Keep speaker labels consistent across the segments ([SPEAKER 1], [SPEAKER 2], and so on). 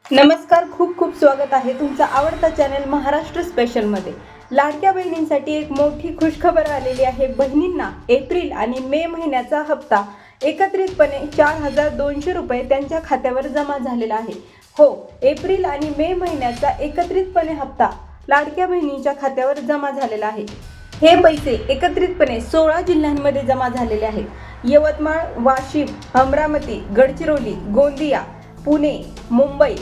[SPEAKER 1] नमस्कार, खूप खूप स्वागत आहे तुमचा आवडता चॅनल महाराष्ट्र स्पेशलमध्ये। लाडक्या बहिणींसाठी एक मोठी खुशखबर आलेली आहे। बहिणींना एप्रिल आणि मे महिन्याचा हप्ता एकत्रितपणे 4200 रुपये त्यांच्या खात्यावर जमा झालेला आहे। हो, एप्रिल आणि मे महिन्याचा एकत्रितपणे हप्ता लाडक्या बहिणींच्या खात्यावर जमा झालेला आहे। हे पैसे एकत्रितपणे 16 जिल्ह्यांमध्ये जमा झालेले आहेत। यवतमाळ, वाशिम, अमरावती, गडचिरोली, गोंदिया, पुणे, मुंबई,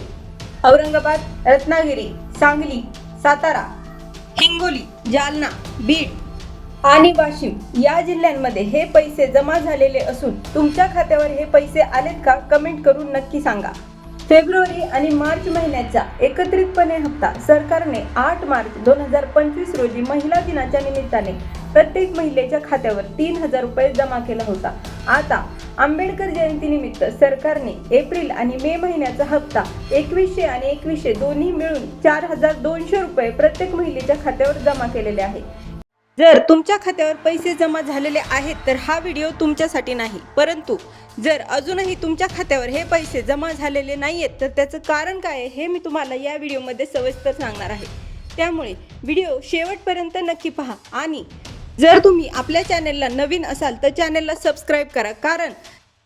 [SPEAKER 1] औरंगाबाद, रत्नागिरी, सांगली, सातारा, हिंगोली, जालना, बीड आणि वाशिम या जिल्ह्यांमध्ये हे पैसे जमा झालेले असून तुमच्या खात्यावर हे पैसे आलेत का कमेंट करून नक्की सांगा। फेब्रुवारी आणि मार्च महिन्याचा एकत्रितपणे हप्ता सरकारने 8 मार्च 2025 रोजी महिला दिनाच्या निमित्ताने प्रत्येक महिलेच्या खात्यावर 3000 रुपये जमा केला होता। आता आंबेडकर जयंतीनिमित्त सरकारने एप्रिल आणि मे महिन्याचा हप्ता 2100 आणि 2100 दोन्ही मिळून 4200 रुपये प्रत्येक महिलेच्या खात्यावर जमा केलेले आहे। जर तुमच्या खात्यावर पैसे जमा झालेले आहेत तर हा व्हिडिओ तुमच्यासाठी नाही, परंतु जर अजूनही तुमच्या खात्यावर हे पैसे जमा झालेले नाहीयेत तर त्याचं कारण काय आहे हे मी तुम्हाला या व्हिडिओमध्ये सविस्तर सांगणार आहे। त्यामुळे व्हिडिओ शेवटपर्यंत नक्की पहा आणि जर तुम्ही आपल्या चॅनलला नवीन असाल तर चॅनलला सबस्क्राईब करा, कारण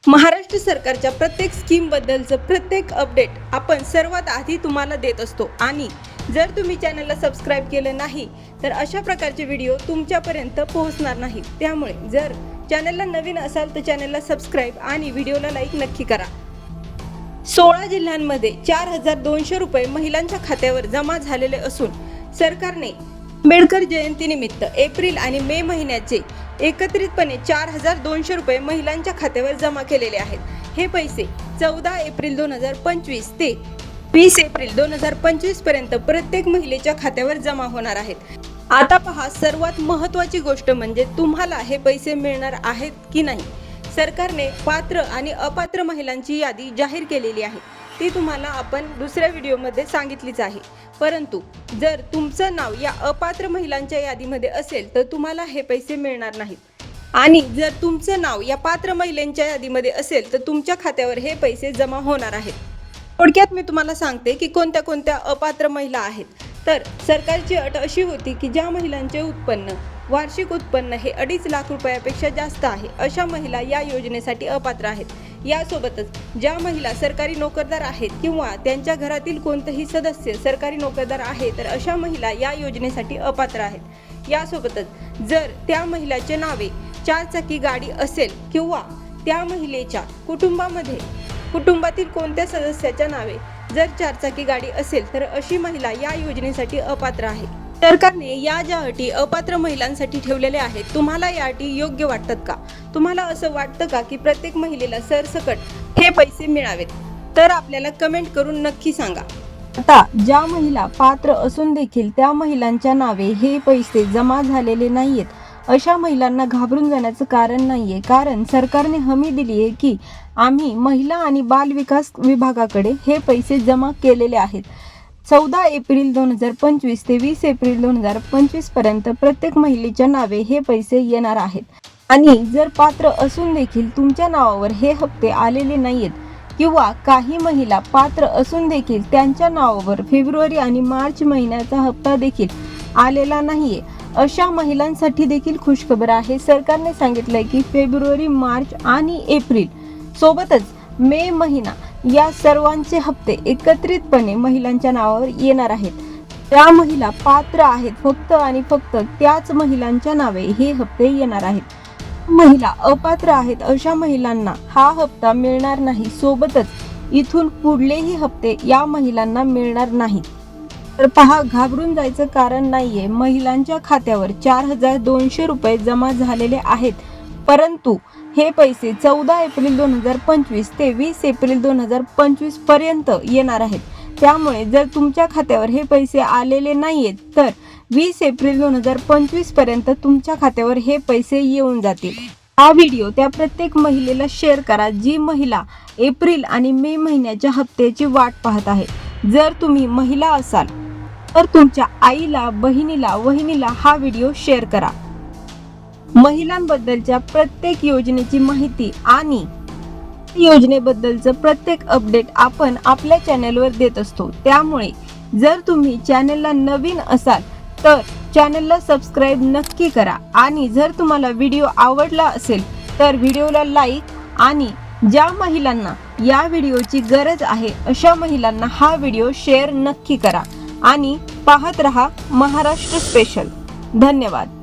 [SPEAKER 1] महाराष्ट्र सरकारच्या प्रत्येक स्कीमबद्दलचं प्रत्येक अपडेट आपण सर्वात आधी तुम्हाला देत असतो। आणि जर तुम्ही चॅनलला सबस्क्राईब केलं नाही तर अशा प्रकारचे व्हिडिओ तुमच्यापर्यंत पोहोचणार नाहीत। त्यामुळे जर चॅनलला नवीन असाल तर चॅनलला सबस्क्राईब आणि व्हिडिओला लाईक नक्की करा। 16 जिल्ह्यांमध्ये 4200 रुपये महिलांच्या खात्यावर जमा झालेले असून सरकारने आंबेडकर जयंतीनिमित्त एप्रिल आणि मे महिन्याचे एकत्रितपणे 4200 रुपये महिलांच्या खात्यावर जमा केलेले आहेत। हे पैसे 14 एप्रिल 2025 ते 20 एप्रिल 2025 पर्यंत प्रत्येक महिलेच्या खात्यावर जमा होणार आहेत। आता पहा, सर्वात महत्त्वाची गोष्ट म्हणजे तुम्हाला हे पैसे मिळणार आहेत की नाही। सरकारने पात्र आणि अपात्र महिलांची यादी जाहीर केलेली आहे, ती तुम्हाला आपण दुसऱ्या व्हिडिओमध्ये सांगितलीच आहे। परंतु जर तुमचं नाव या अपात्र महिलांच्या यादीमध्ये असेल तर तुम्हाला हे पैसे मिळणार नाहीत, आणि जर तुमचं नाव या पात्र महिलांच्या यादीमध्ये असेल तर तुमच्या खात्यावर हे पैसे जमा होणार आहेत। थोडक्यात मी तुम्हाला सांगते की कोणत्या कोणत्या अपात्र महिला आहेत। तर सरकारची अट अशी होती की ज्या महिलांचे उत्पन्न वार्षिक उत्पन्न हे 2.5 लाख रुपयापेक्षा जास्त आहे अशा महिला या योजनेसाठी अपात्र आहेत। यासोबतच ज्या महिला सरकारी नोकरदार आहेत किंवा त्यांच्या घरातील कोणतेही सदस्य सरकारी नोकरदार आहे तर अशा महिला या योजनेसाठी अपात्र आहेत। यासोबतच जर त्या महिलाचे नावे 4 चाकी गाडी असेल किंवा त्या महिलेच्या कुटुंबातील कोणत्या सदस्याच्या नावे जर 4 चाकी गाडी असेल तर अशी महिला या योजनेसाठी अपात्र आहे। सरकारने या ज्या अटी अपात्र महिलांसाठी ठेवलेल्या आहेत, तुम्हाला या अटी योग्य वाटतात का? तुम्हाला असं वाटतं का की प्रत्येक महिलेला सरसकट हे पैसे मिळावेत? तर आपल्याला कमेंट करून नक्की सांगा। आता ज्या महिला पात्र असून देखील त्या महिलांच्या नावे हे पैसे जमा झालेले नाहीयेत अशा महिलांना घाबरून जाण्याचं कारण नाहीये, कारण सरकारने हमी दिली आहे की आम्ही महिला आणि बाल विकास विभागाकडे हे पैसे जमा केलेले आहेत। 14 एप्रिल 2025 ते 20 एप्रिल 2025 पर्यंत प्रत्येक महिलेच्या नावे हे पैसे येणार आहेत। आणि जर पात्र असून देखील तुमच्या नावावर हे हप्ते आलेले नाहीयेत किंवा काही महिला पात्र असून देखील त्यांच्या नावावर फेब्रुवारी आणि मार्च महिन्याचा हप्ता देखील आलेला नाहीये अशा महिलांसाठी देखील खुशखबर आहे। सरकारने सांगितलंय की फेब्रुवारी, मार्च आणि एप्रिल सोबतच मे महिना या सर्वांचे हप्ते एकत्रितपणे महिलांच्या नावावर येणार आहेत। त्या महिला पात्र आहेत फक्त आणि फक्त त्याच महिलांच्या नावे हे हप्ते येणार आहेत। महिला अपात्र आहेत अशा महिलांना हा हप्ता मिळणार नाही, सोबतच इथून पुढलेही हप्ते या महिलांना मिळणार नाहीत। तर पहा, घाबरून जायचं कारण नाहीये। महिलांच्या खात्यावर 4200 रुपये जमा झालेले आहेत, परंतु हे पैसे 14 एप्रिल 2025 ते 20 एप्रिल 2025 पर्यंत येणार आहेत। त्यामुळे जर तुमच्या खात्यावर हे पैसे आलेले नाहीयेत तर 20 एप्रिल 2025 पर्यंत तुमच्या खात्यावर हे पैसे येऊन जातील। हा व्हिडिओ त्या प्रत्येक महिलेला शेअर करा जी महिला एप्रिल आणि मे महिन्याच्या हप्त्याची वाट पाहत आहे। जर तुम्ही महिला असाल तर तुमच्या आईला, बहिणीला, वहिनीला हा व्हिडिओ शेअर करा। महिलांबद्दलच्या प्रत्येक योजनेची माहिती आणि योजनेबद्दलचं प्रत्येक अपडेट आपण आपल्या चॅनलवर देत असतो. त्यामुळे जर तुम्ही चॅनलला नवीन असाल तर चॅनलला सबस्क्राईब नक्की करा आणि जर तुम्हाला व्हिडिओ आवडला असेल तर व्हिडिओला लाईक आणि ज्या महिलांना या व्हिडिओची गरज आहे अशा महिलांना हा व्हिडिओ शेअर नक्की करा आणि पाहत रहा महाराष्ट्र स्पेशल. धन्यवाद.